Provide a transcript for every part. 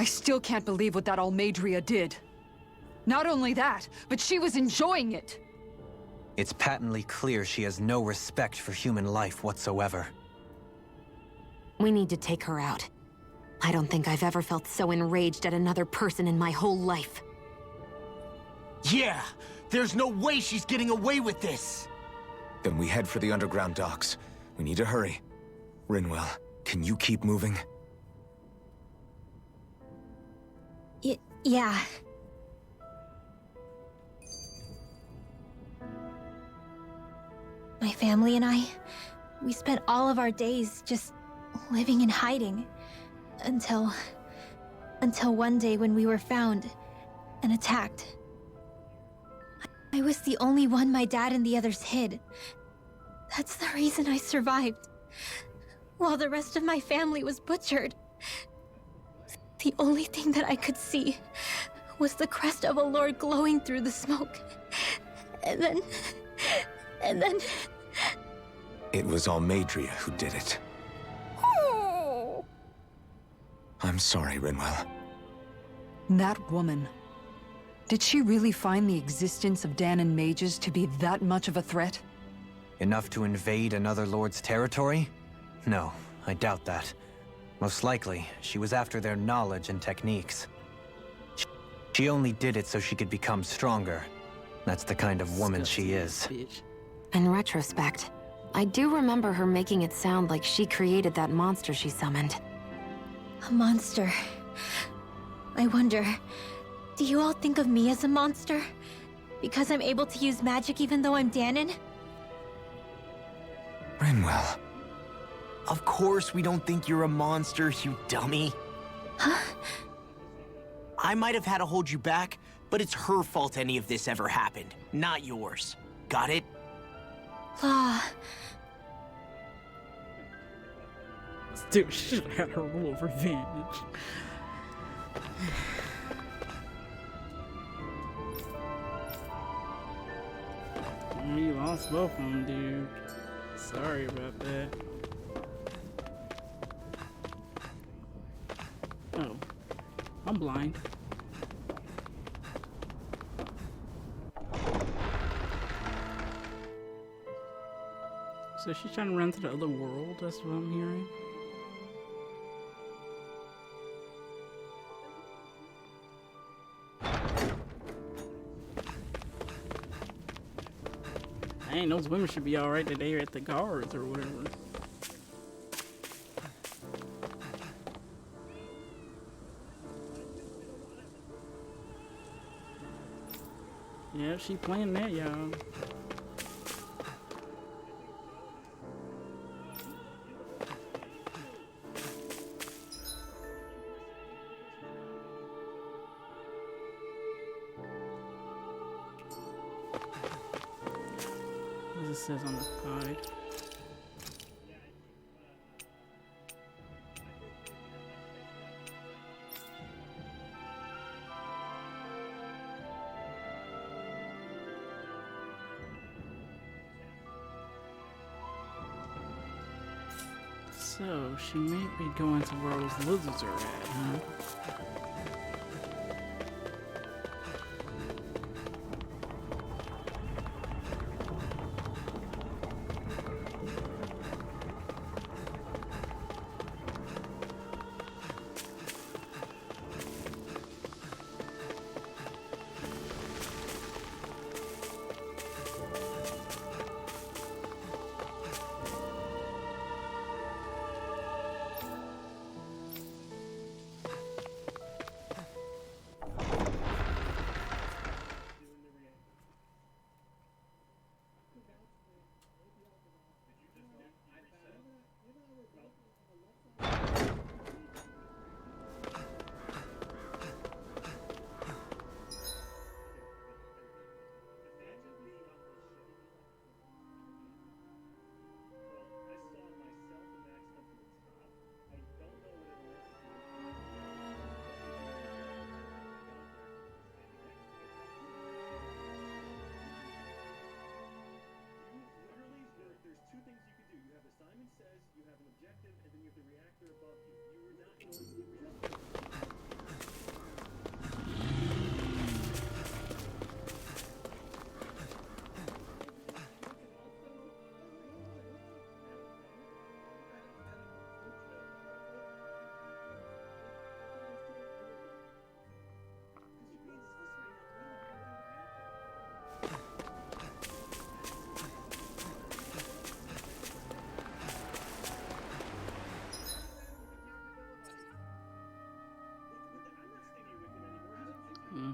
I still can't believe what that Almeidrea did. Not only that, but she was enjoying it. It's patently clear she has no respect for human life whatsoever. We need to take her out. I don't think I've ever felt so enraged at another person in my whole life. Yeah! There's no way she's getting away with this! Then we head for the underground docks. We need to hurry. Rinwell, can you keep moving? Yeah. My family and I, we spent all of our days just living in hiding. Until one day when we were found and attacked. I was the only one my dad and the others hid. That's the reason I survived. While the rest of my family was butchered. The only thing that I could see was the crest of a lord glowing through the smoke. And then... It was Almeidrea who did it. I'm sorry, Rinwell. That woman. Did she really find the existence of Dahnan mages to be that much of a threat? Enough to invade another lord's territory? No, I doubt that. Most likely, she was after their knowledge and techniques. She only did it so she could become stronger. That's the kind of woman she is. In retrospect, I do remember her making it sound like she created that monster she summoned. A monster. I wonder, do you all think of me as a monster? Because I'm able to use magic even though I'm Dahnan? Rinwell. Of course we don't think you're a monster, you dummy. Huh? I might have had to hold you back, but it's her fault any of this ever happened, not yours. Got it? Dude, she should have had her rule of revenge. You lost both of them, dude. Sorry about that. Oh, I'm blind. So she's trying to run to the other world, that's what I'm hearing. Dang, those women should be alright that they're at the guards or whatever. Yeah, she playing that, y'all. It says on the guide. So she may be going to where those lizards are at, huh?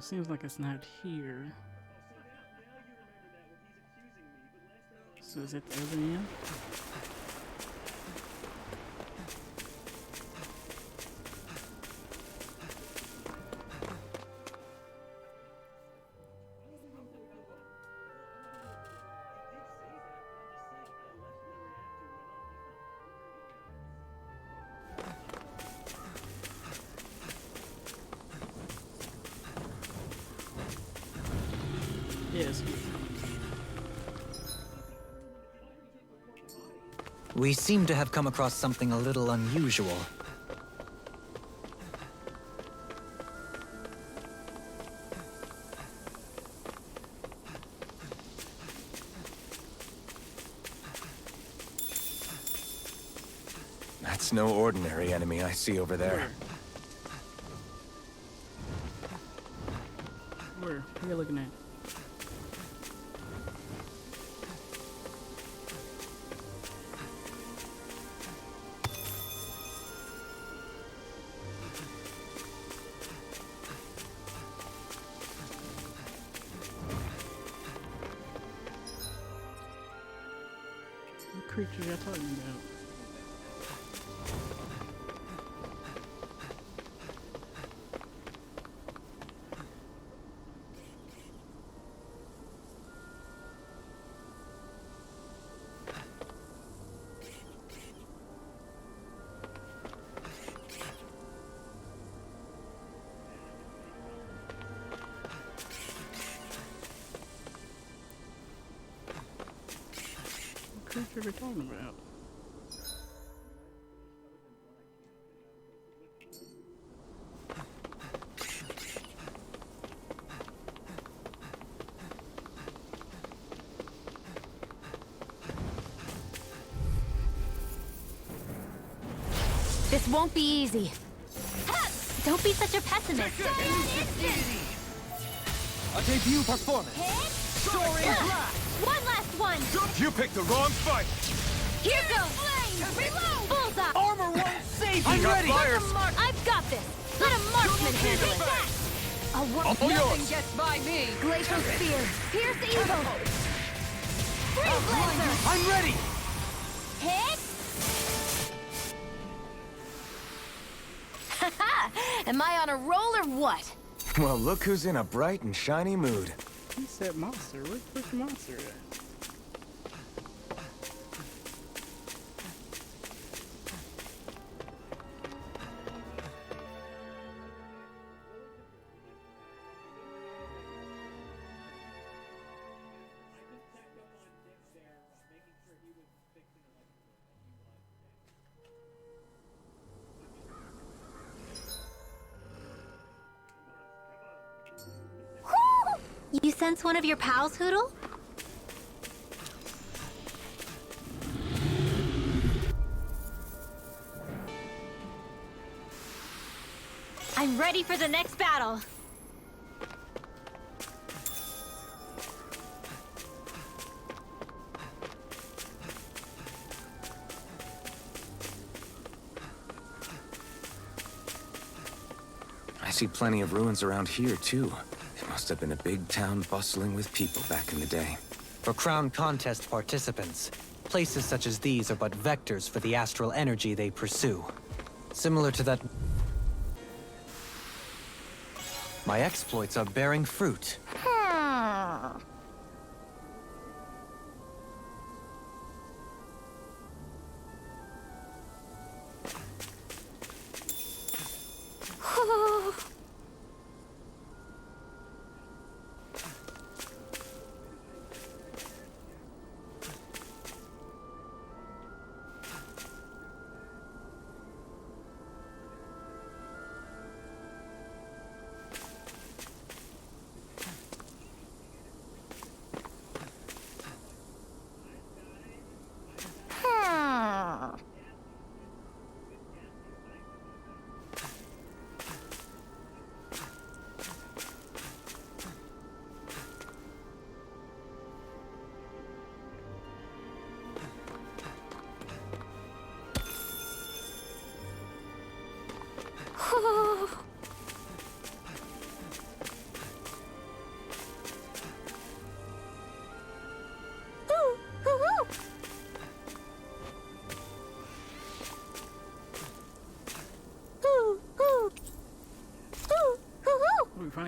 seems like it's not here. So is it the other end? Yes. We seem to have come across something a little unusual. That's no ordinary enemy I see over there. Where? What are you looking at? What creature are you talking about? What creature are we talking about? This won't be easy. Don't be such a pessimist. A debut performance. One last one. You picked the wrong fight. Here goes. Reload. Bullseye. Armor won't save you! I'm ready. I've got this. Let a marksman handle it. All yours. Gets by me. Glacial spear. Pierce evil. Free blazer. I'm ready! Hit. Am I on a roll or what? Well, look who's in a bright and shiny mood. He said monster. Where's the freaking monster at? You sense one of your pals, Hoodle? I'm ready for the next battle. I see plenty of ruins around here, too. It must have been a big town bustling with people back in the day. For crown contest participants, places such as these are but vectors for the astral energy they pursue. Similar to that... My exploits are bearing fruit.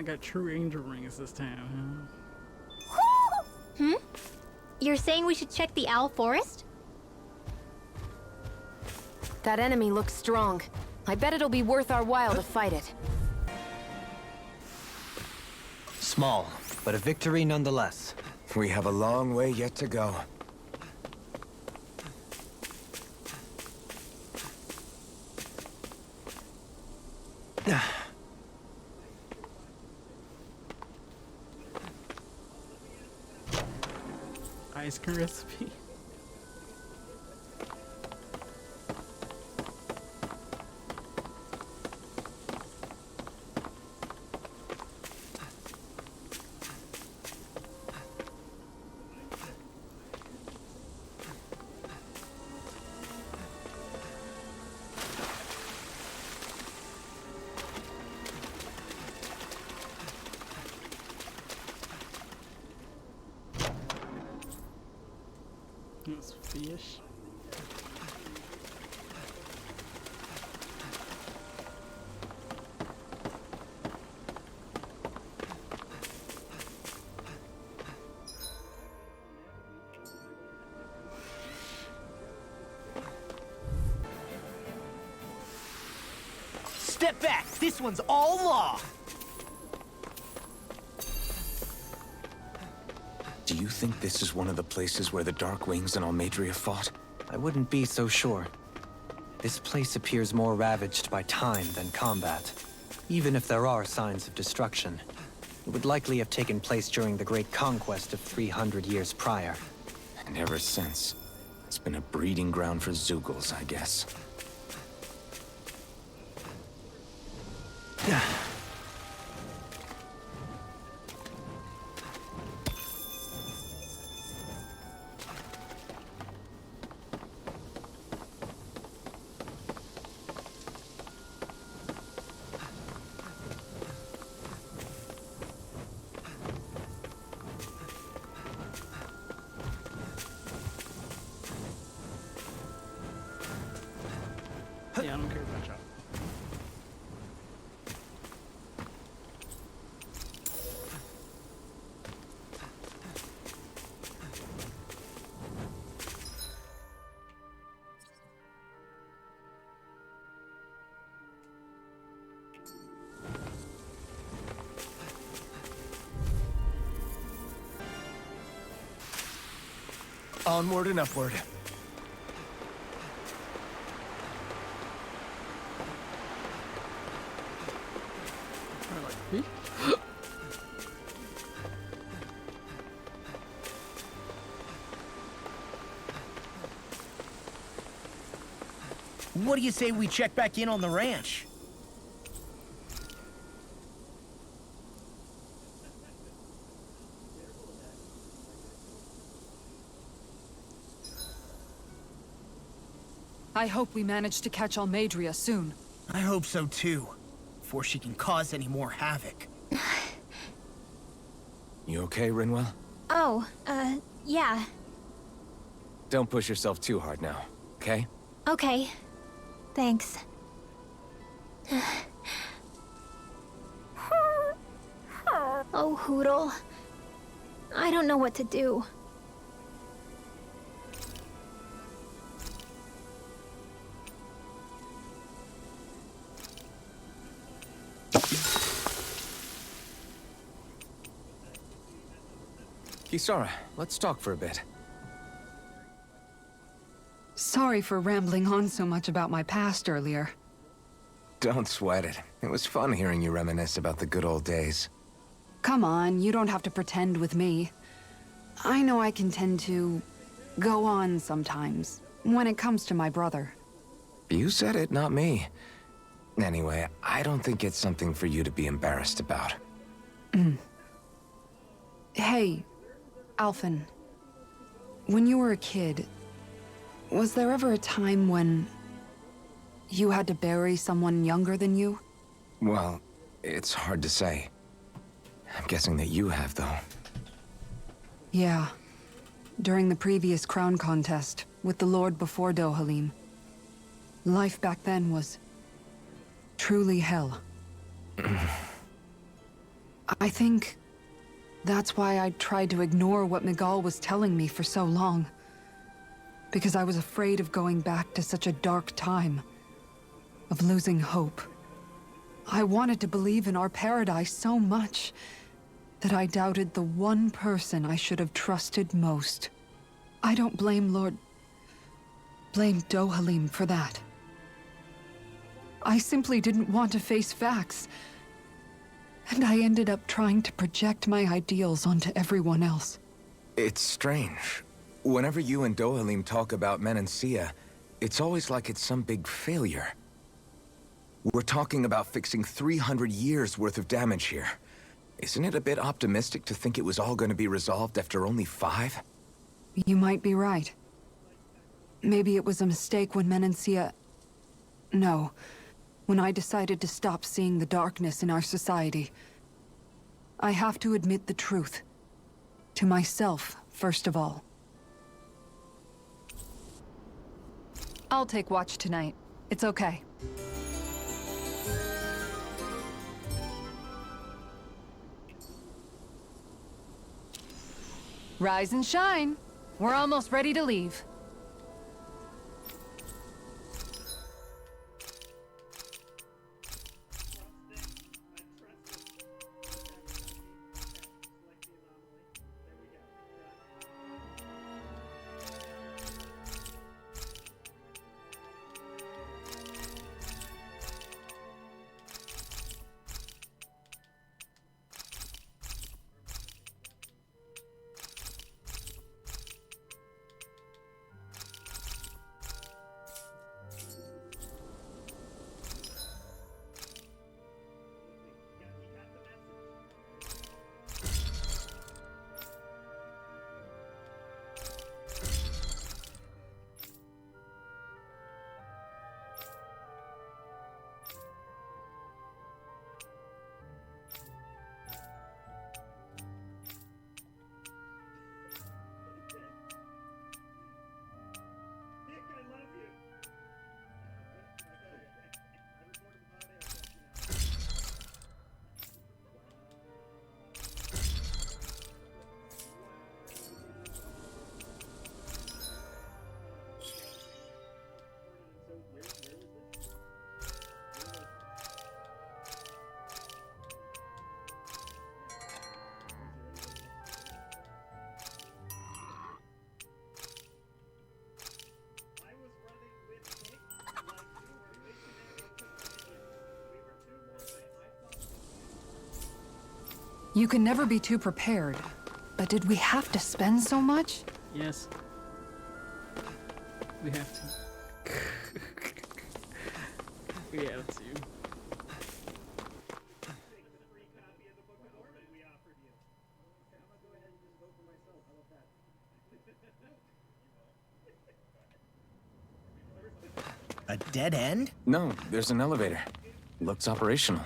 finally got true angel rings this time, Hmm? You're saying we should check the owl forest? That enemy looks strong. I bet it'll be worth our while to fight it. Small, but a victory nonetheless. We have a long way yet to go. Ice cream recipe. That's fish. Step back! This one's all law! Do you think this is one of the places where the Dark Wings and Almeidrea fought? I wouldn't be so sure. This place appears more ravaged by time than combat. Even if there are signs of destruction, it would likely have taken place during the Great Conquest of 300 years prior. And ever since, it's been a breeding ground for Zeugles, I guess. Yeah, I don't care about y'all. Onward and upward. What do you say we check back in on the ranch? I hope we manage to catch Almeidrea soon. I hope so too, before she can cause any more havoc. You okay, Rinwell? Oh, yeah. Don't push yourself too hard now, okay? Okay. Thanks. Oh, Hootle. I don't know what to do. Kisara, let's talk for a bit. Sorry for rambling on so much about my past earlier. Don't sweat it. It was fun hearing you reminisce about the good old days. Come on, you don't have to pretend with me. I know I can tend to go on sometimes, when it comes to my brother. You said it, not me. Anyway, I don't think it's something for you to be embarrassed about. Hey, Alphen. When you were a kid, was there ever a time when you had to bury someone younger than you? Well, it's hard to say. I'm guessing that you have, though. Yeah. During the previous crown contest, with the Lord before Dohalim. Life back then was truly hell. I think that's why I tried to ignore what Miguel was telling me for so long. Because I was afraid of going back to such a dark time. Of losing hope. I wanted to believe in our paradise so much that I doubted the one person I should have trusted most. I don't blame blame Dohalim for that. I simply didn't want to face facts. And I ended up trying to project my ideals onto everyone else. It's strange. Whenever you and Dohalim talk about Menancia, it's always like it's some big failure. We're talking about fixing 300 years worth of damage here. Isn't it a bit optimistic to think it was all going to be resolved after only 5? You might be right. Maybe it was a mistake when Menancia... No. When I decided to stop seeing the darkness in our society. I have to admit the truth. To myself, first of all. I'll take watch tonight. It's okay. Rise and shine. We're almost ready to leave. You can never be too prepared. But did we have to spend so much? Yes. We have to. We have to. A dead end? No, there's an elevator. Looks operational.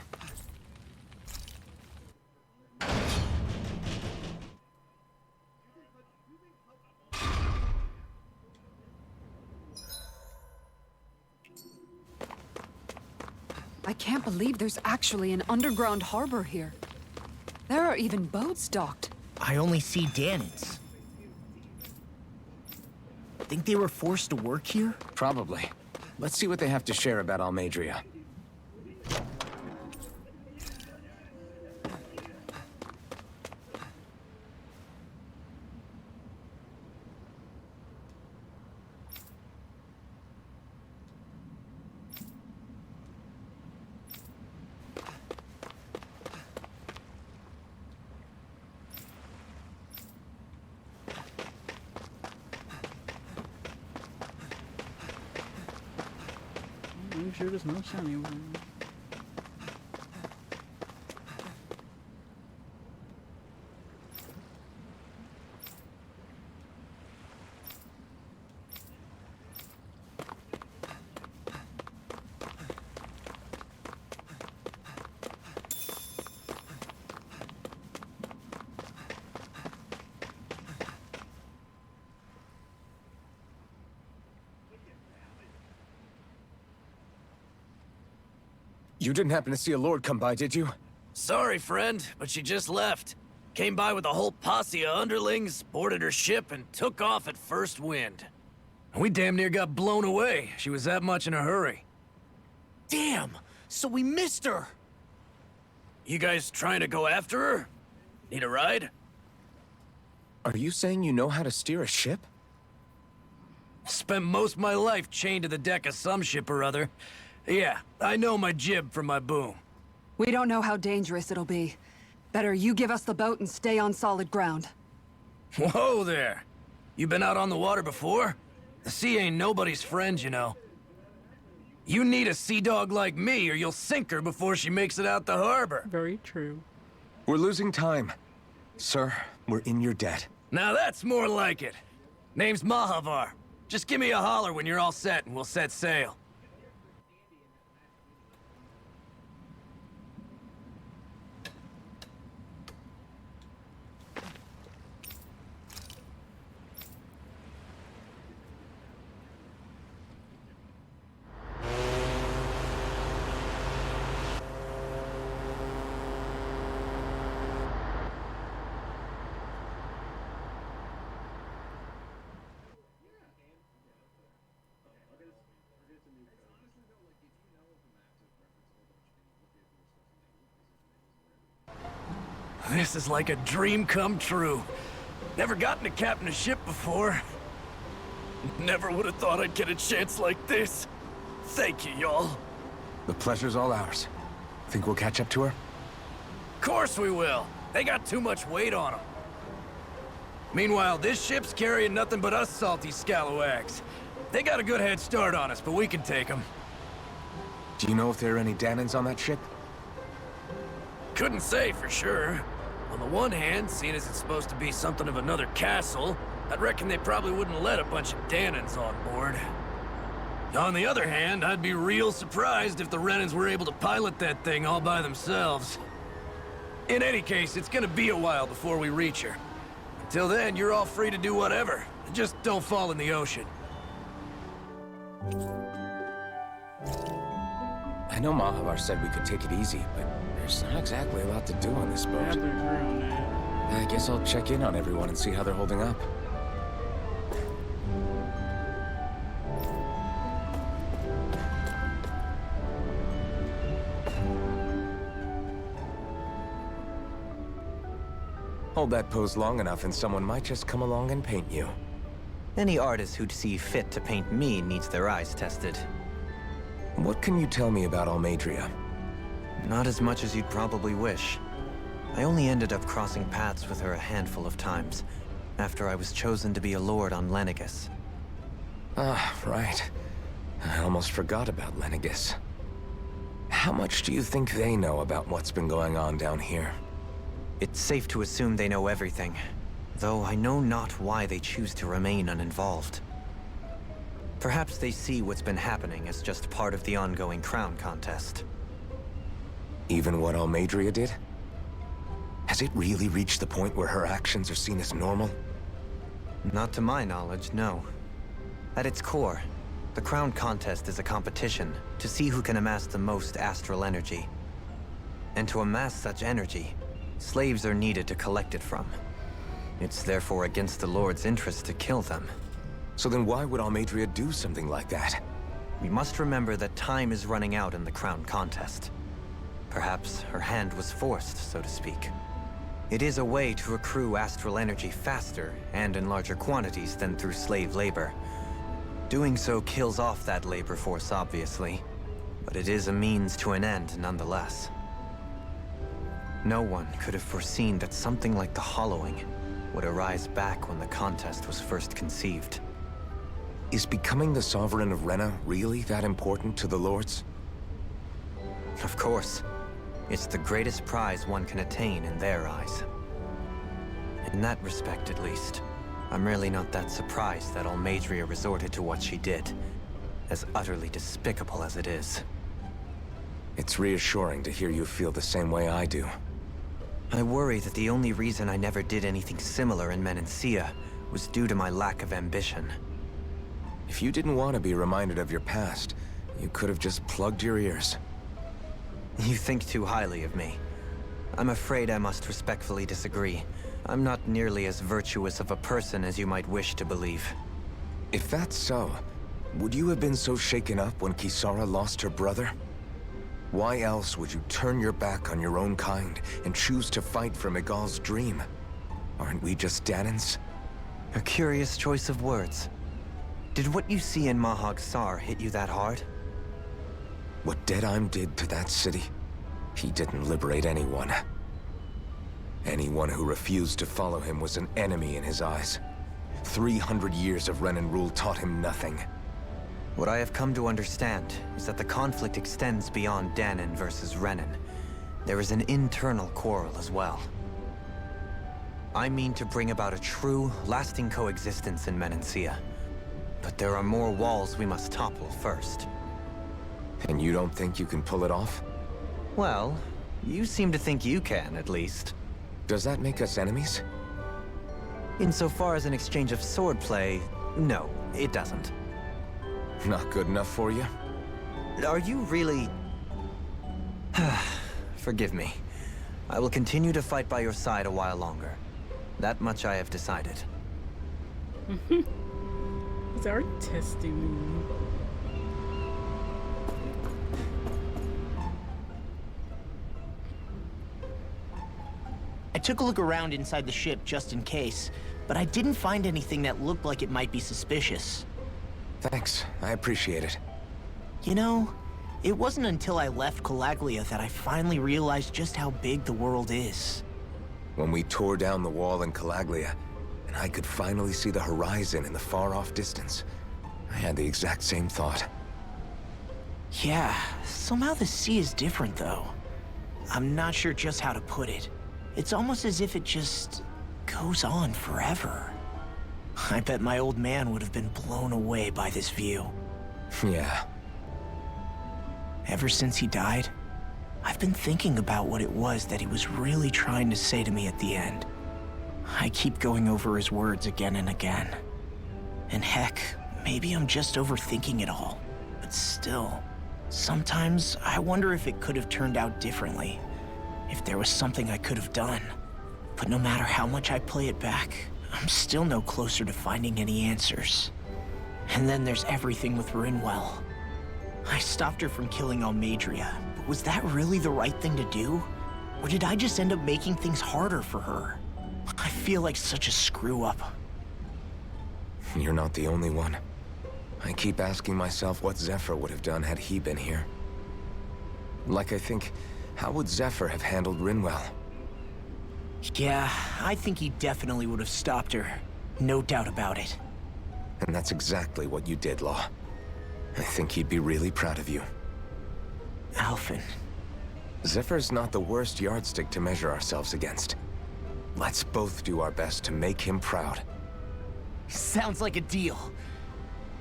I can't believe there's actually an underground harbor here. There are even boats docked. I only see Dahnans. Think they were forced to work here? Probably. Let's see what they have to share about Almeidrea. I'm sure there's no shiny one. You didn't happen to see a lord come by, did you? Sorry, friend, but she just left. Came by with a whole posse of underlings, boarded her ship, and took off at first wind. We damn near got blown away. She was that much in a hurry. Damn! So we missed her! You guys trying to go after her? Need a ride? Are you saying you know how to steer a ship? Spent most of my life chained to the deck of some ship or other. Yeah, I know my jib from my boom. We don't know how dangerous it'll be. Better you give us the boat and stay on solid ground. Whoa there! You been out on the water before? The sea ain't nobody's friend, you know. You need a sea dog like me, or you'll sink her before she makes it out the harbor. Very true. We're losing time. Sir, we're in your debt. Now that's more like it. Name's Mahavar. Just give me a holler when you're all set, and we'll set sail. This is like a dream come true. Never gotten to captain a ship before. Never would have thought I'd get a chance like this. Thank you, y'all. The pleasure's all ours. Think we'll catch up to her? Course we will. They got too much weight on them. Meanwhile, this ship's carrying nothing but us salty scalawags. They got a good head start on us, but we can take them. Do you know if there are any Dahnans on that ship? Couldn't say for sure. On the one hand, seeing as it's supposed to be something of another castle, I'd reckon they probably wouldn't let a bunch of Dahnans on board. On the other hand, I'd be real surprised if the Renans were able to pilot that thing all by themselves. In any case, it's gonna be a while before we reach her. Until then, you're all free to do whatever. Just don't fall in the ocean. I know Mahavar said we could take it easy, but there's not exactly a lot to do on this I have boat. to agree on that. I guess I'll check in on everyone and see how they're holding up. Hold that pose long enough and someone might just come along and paint you. Any artist who'd see fit to paint me needs their eyes tested. What can you tell me about Almeidrea? Not as much as you'd probably wish. I only ended up crossing paths with her a handful of times, after I was chosen to be a lord on Lenegus. Ah, right. I almost forgot about Lenegus. How much do you think they know about what's been going on down here? It's safe to assume they know everything, though I know not why they choose to remain uninvolved. Perhaps they see what's been happening as just part of the ongoing crown contest. Even what Almeidrea did? Has it really reached the point where her actions are seen as normal? Not to my knowledge, no. At its core, the crown contest is a competition to see who can amass the most astral energy. And to amass such energy, slaves are needed to collect it from. It's therefore against the Lord's interest to kill them. So then why would Almeidrea do something like that? We must remember that time is running out in the crown contest. Perhaps her hand was forced, so to speak. It is a way to accrue astral energy faster and in larger quantities than through slave labor. Doing so kills off that labor force, obviously, but it is a means to an end nonetheless. No one could have foreseen that something like the Hollowing would arise back when the contest was first conceived. Is becoming the Sovereign of Rena really that important to the Lords? Of course. It's the greatest prize one can attain in their eyes. In that respect, at least, I'm really not that surprised that Almeidrea resorted to what she did, as utterly despicable as it is. It's reassuring to hear you feel the same way I do. I worry that the only reason I never did anything similar in Menancia was due to my lack of ambition. If you didn't want to be reminded of your past, you could have just plugged your ears. You think too highly of me. I'm afraid I must respectfully disagree. I'm not nearly as virtuous of a person as you might wish to believe. If that's so, would you have been so shaken up when Kisara lost her brother? Why else would you turn your back on your own kind and choose to fight for Miguel's dream? Aren't we just Dahnans? A curious choice of words. Did what you see in Mahag Saar hit you that hard? What Deadheim did to that city, he didn't liberate anyone. Anyone who refused to follow him was an enemy in his eyes. 300 years of Renan rule taught him nothing. What I have come to understand is that the conflict extends beyond Dahnan versus Renan. There is an internal quarrel as well. I mean to bring about a true, lasting coexistence in Menancia. But there are more walls we must topple first. And you don't think you can pull it off? Well, you seem to think you can, at least. Does that make us enemies? Insofar as an exchange of swordplay, no, it doesn't. Not good enough for you? Are you really... Forgive me. I will continue to fight by your side a while longer. That much I have decided. He's already testing me. I took a look around inside the ship just in case, but I didn't find anything that looked like it might be suspicious. Thanks, I appreciate it. You know, it wasn't until I left Calaglia that I finally realized just how big the world is. When we tore down the wall in Calaglia, and I could finally see the horizon in the far-off distance, I had the exact same thought. Yeah, somehow the sea is different though. I'm not sure just how to put it. It's almost as if it just goes on forever. I bet my old man would have been blown away by this view. Yeah. Ever since he died, I've been thinking about what it was that he was really trying to say to me at the end. I keep going over his words again and again. And heck, maybe I'm just overthinking it all. But still, sometimes I wonder if it could have turned out differently. If there was something I could have done. But no matter how much I play it back, I'm still no closer to finding any answers. And then there's everything with Rinwell. I stopped her from killing Almeidrea, but was that really the right thing to do? Or did I just end up making things harder for her? I feel like such a screw-up. You're not the only one. I keep asking myself what Zephyr would have done had he been here. Like I think, how would Zephyr have handled Rinwell? Yeah, I think he definitely would have stopped her. No doubt about it. And that's exactly what you did, Law. I think he'd be really proud of you. Alphen. Zephyr's not the worst yardstick to measure ourselves against. Let's both do our best to make him proud. Sounds like a deal.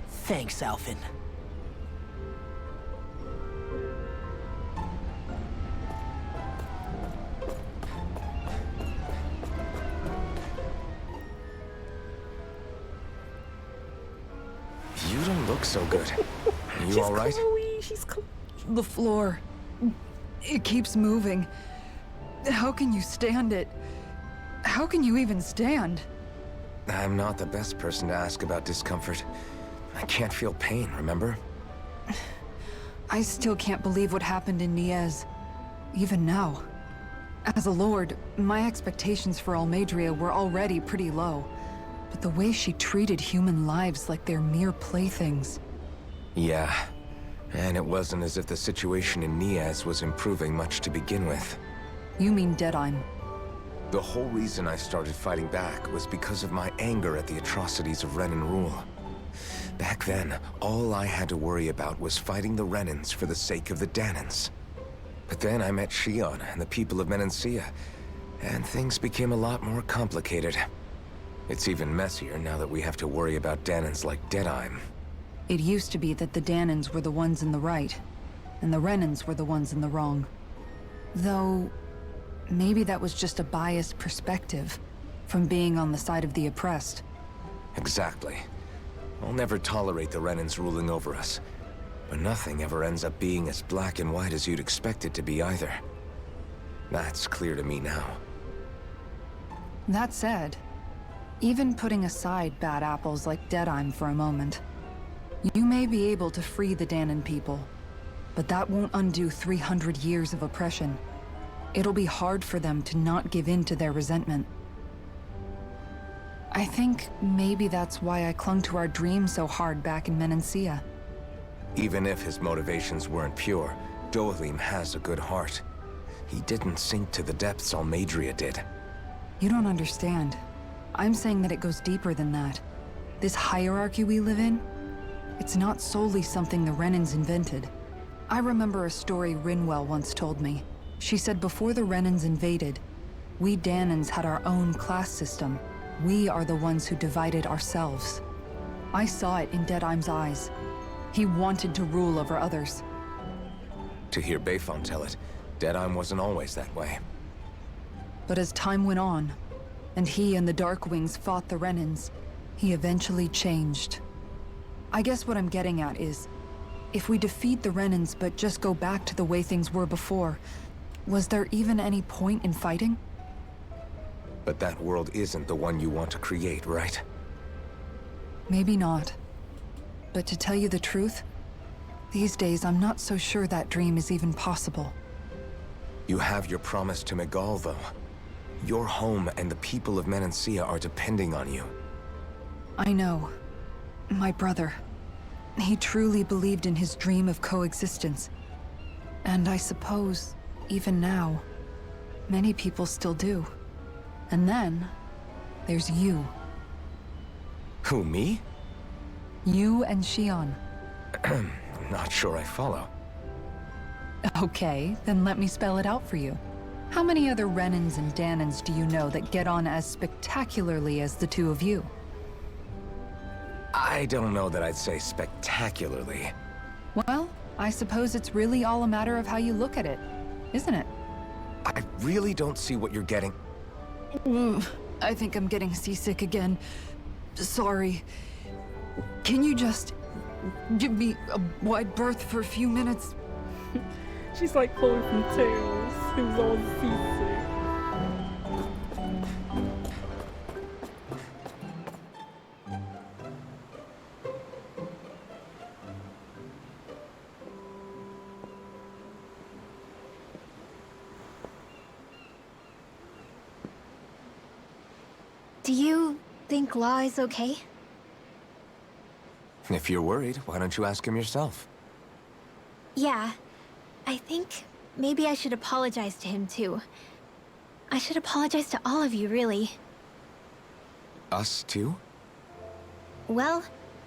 Thanks, Alphen. You don't look so good. Are you all right? The floor. It keeps moving. How can you stand it? How can you even stand? I'm not the best person to ask about discomfort. I can't feel pain, remember? I still can't believe what happened in Niez. Even now. As a lord, my expectations for Almeidrea were already pretty low. But the way she treated human lives like they're mere playthings. Yeah. And it wasn't as if the situation in Niez was improving much to begin with. You mean Deadheim? The whole reason I started fighting back was because of my anger at the atrocities of Renan rule. Back then, all I had to worry about was fighting the Renans for the sake of the Dahnans. But then I met Shionne and the people of Menancia, and things became a lot more complicated. It's even messier now that we have to worry about Dahnans like Deadheim. It used to be that the Dahnans were the ones in the right, and the Renans were the ones in the wrong. Though, maybe that was just a biased perspective from being on the side of the oppressed. Exactly. I'll never tolerate the Renans ruling over us. But nothing ever ends up being as black and white as you'd expect it to be either. That's clear to me now. That said, even putting aside bad apples like Deadheim for a moment, you may be able to free the Dahnan people, but that won't undo 300 years of oppression. It'll be hard for them to not give in to their resentment. I think maybe that's why I clung to our dream so hard back in Menancia. Even if his motivations weren't pure, Dohalim has a good heart. He didn't sink to the depths Almeidrea did. You don't understand. I'm saying that it goes deeper than that. This hierarchy we live in, it's not solely something the Renans invented. I remember a story Rinwell once told me. She said before the Renans invaded, we Dahnans had our own class system. We are the ones who divided ourselves. I saw it in Deadheim's eyes. He wanted to rule over others. To hear Bayfon tell it, Deadheim wasn't always that way. But as time went on, and he and the Darkwings fought the Renans, he eventually changed. I guess what I'm getting at is, if we defeat the Renans but just go back to the way things were before, was there even any point in fighting? But that world isn't the one you want to create, right? Maybe not. But to tell you the truth, these days I'm not so sure that dream is even possible. You have your promise to Megal, though. Your home and the people of Menancia are depending on you. I know. My brother. He truly believed in his dream of coexistence. And I suppose, even now, many people still do. And then, there's you. Who, me? You and Shionne. I'm not sure I follow. Okay, then let me spell it out for you. How many other Renans and Dahnans do you know that get on as spectacularly as the two of you? I don't know that I'd say spectacularly. Well, I suppose it's really all a matter of how you look at it, isn't it? I really don't see what you're getting. I think I'm getting seasick again. Sorry. Can you just give me a wide berth for a few minutes? She's like Chloe from Tales, who's all seasick. Do you think Law is okay? If you're worried, why don't you ask him yourself? Yeah. I think maybe I should apologize to him too. I should apologize to all of you, really. Us too? Well,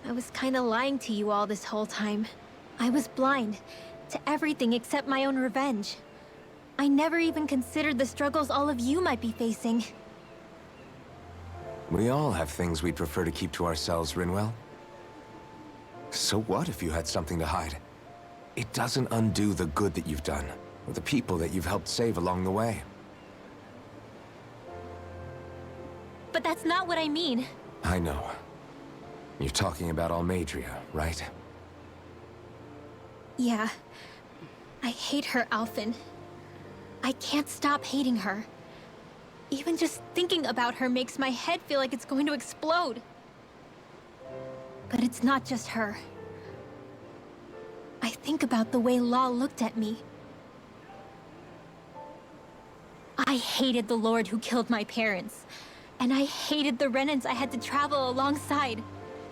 I was kinda lying to you all this whole time. I was blind to everything except my own revenge. I never even considered the struggles all of you might be facing. We all have things we'd prefer to keep to ourselves, Rinwell. So what if you had something to hide? It doesn't undo the good that you've done, or the people that you've helped save along the way. But that's not what I mean. I know. You're talking about Almeidrea, right? Yeah. I hate her, Alphen. I can't stop hating her. Even just thinking about her makes my head feel like it's going to explode. But it's not just her. I think about the way Law looked at me. I hated the Lord who killed my parents. And I hated the Renans I had to travel alongside.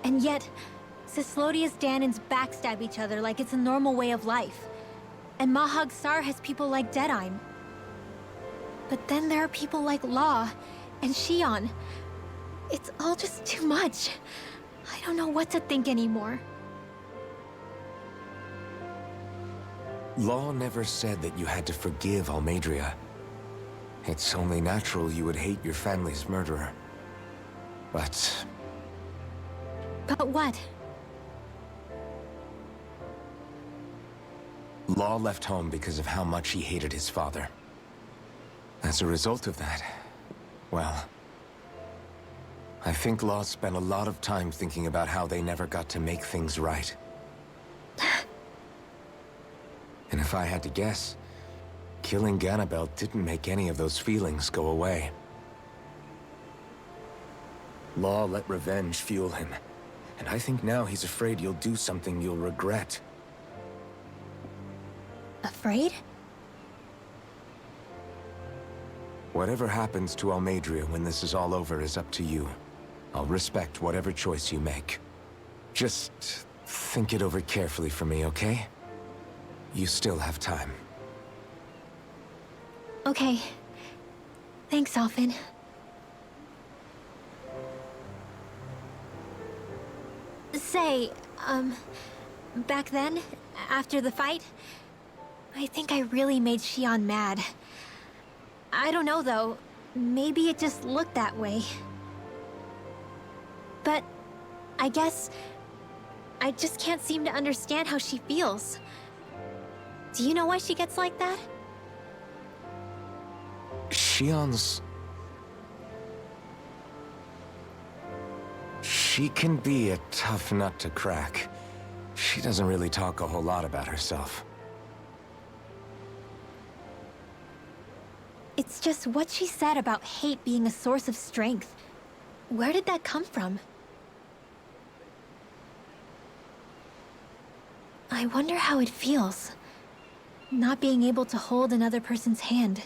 And yet, Cislodia's Dahnans backstab each other like it's a normal way of life. And Mahag Saar has people like Deadheim. But then there are people like Law and Shionne. It's all just too much. I don't know what to think anymore. Law never said that you had to forgive Almeidrea. It's only natural you would hate your family's murderer. But But what? Law left home because of how much he hated his father. As a result of that, well, I think Law spent a lot of time thinking about how they never got to make things right. And if I had to guess, Killing Ganabel didn't make any of those feelings go away. Law let revenge fuel him, and I think now he's afraid you'll do something you'll regret. Afraid? Whatever happens to Almeidrea when this is all over is up to you. I'll respect whatever choice you make. Just think it over carefully for me, okay? You still have time. Okay. Thanks, Alphen. Say, back then, after the fight, I think I really made Shionne mad. I don't know, though. Maybe it just looked that way. But I guess I just can't seem to understand how she feels. Do you know why she gets like that? Shionne's... She can be a tough nut to crack. She doesn't really talk a whole lot about herself. It's just what she said about hate being a source of strength. Where did that come from? I wonder how it feels, not being able to hold another person's hand.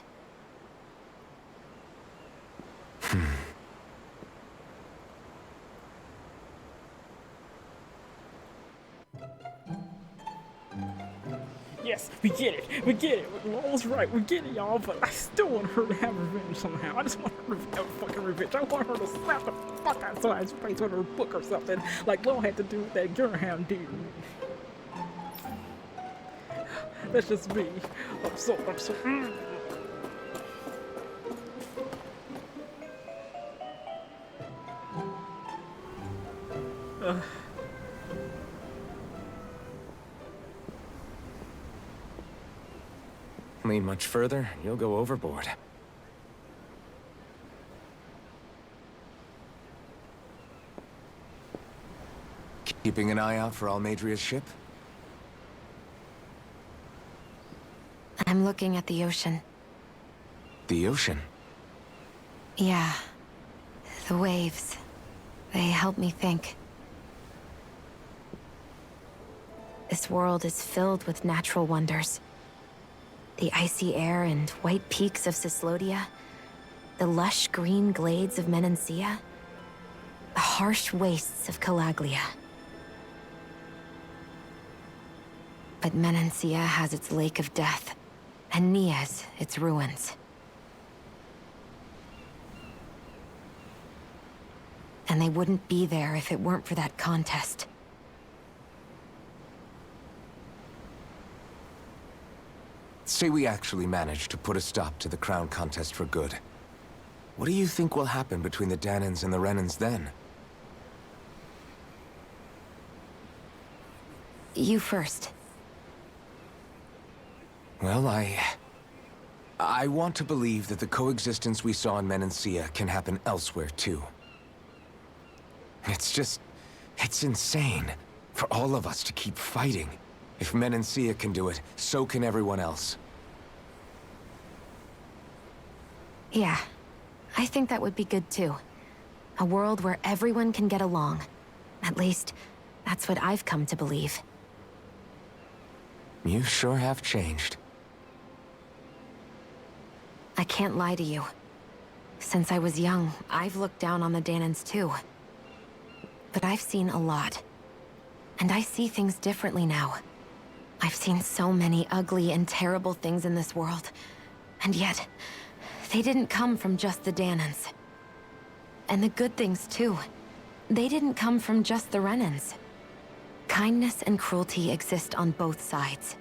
Yes, we get it. We get it. Lowell's right. We get it, y'all. But I still want her to have revenge somehow. I just want her to have fucking revenge. I want her to slap the fuck out of somebody's face with her book or something, like Lowell had to do with that Gurham dude. That's just me. I'm so. Lean much further, you'll go overboard. Keeping an eye out for Almeidrea's ship? I'm looking at the ocean. The ocean? Yeah. The waves. They help me think. This world is filled with natural wonders. The icy air and white peaks of Cyslodia, the lush green glades of Menancia, the harsh wastes of Calaglia. But Menancia has its Lake of Death, and Nias its ruins. And they wouldn't be there if it weren't for that contest. Say we actually managed to put a stop to the crown contest for good. What do you think will happen between the Dahnans and the Renans then? You first. Well, I want to believe that the coexistence we saw in Menancia can happen elsewhere, too. It's insane for all of us to keep fighting. If Menancia can do it, so can everyone else. Yeah, I think that would be good too. A world where everyone can get along. At least, that's what I've come to believe. You sure have changed. I can't lie to you. Since I was young, I've looked down on the Dahnans too. But I've seen a lot. And I see things differently now. I've seen so many ugly and terrible things in this world. And yet, they didn't come from just the Dahnans. And the good things too. They didn't come from just the Renans. Kindness and cruelty exist on both sides.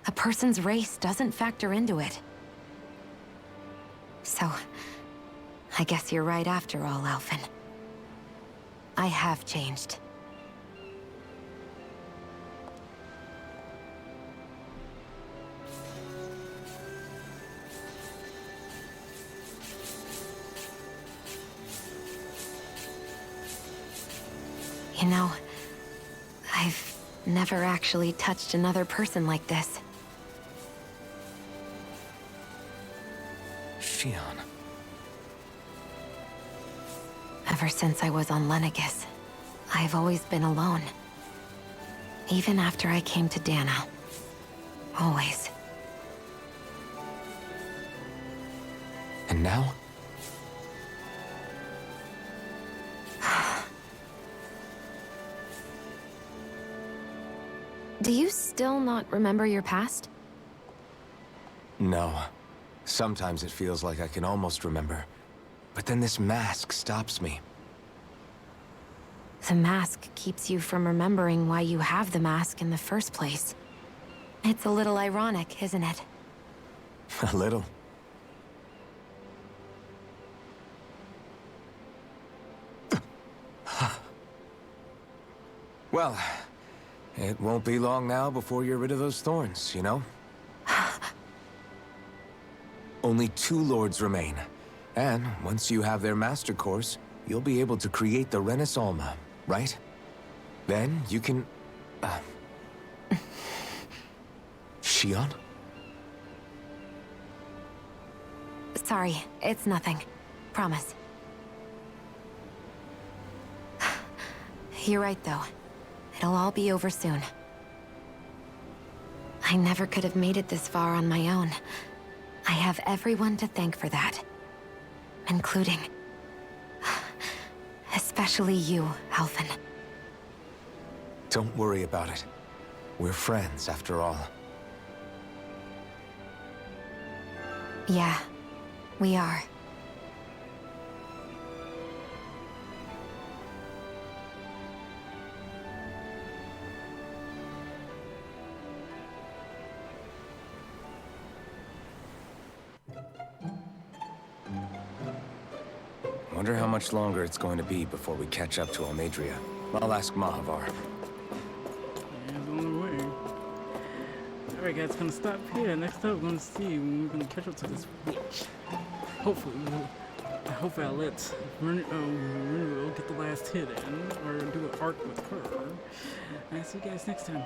A person's race doesn't factor into it. So, I guess you're right after all, Alphen. I have changed. You know, I've never actually touched another person like this. Shionne. Ever since I was on Lenegis, I've always been alone. Even after I came to Dahna. Always. And now? Do you still not remember your past? No. Sometimes it feels like I can almost remember. But then this mask stops me. The mask keeps you from remembering why you have the mask in the first place. It's a little ironic, isn't it? A little. Well, it won't be long now before you're rid of those thorns, you know? Only 2 lords remain. And once you have their master course, you'll be able to create the Renaissance, right? Then you can... Shionne? Sorry, it's nothing. Promise. You're right, though. It'll all be over soon. I never could have made it this far on my own. I have everyone to thank for that. Including... especially you, Alphen. Don't worry about it. We're friends, after all. Yeah, we are. Wonder how much longer it's going to be before we catch up to Almeidrea. I'll ask Mahavar. Yeah, it's on the way. Alright guys, gonna stop here. Next up, we're gonna see when we're gonna catch up to this witch. Hopefully I'll let Rinwell get the last hit in, or do an arc with her. I'll see you guys next time.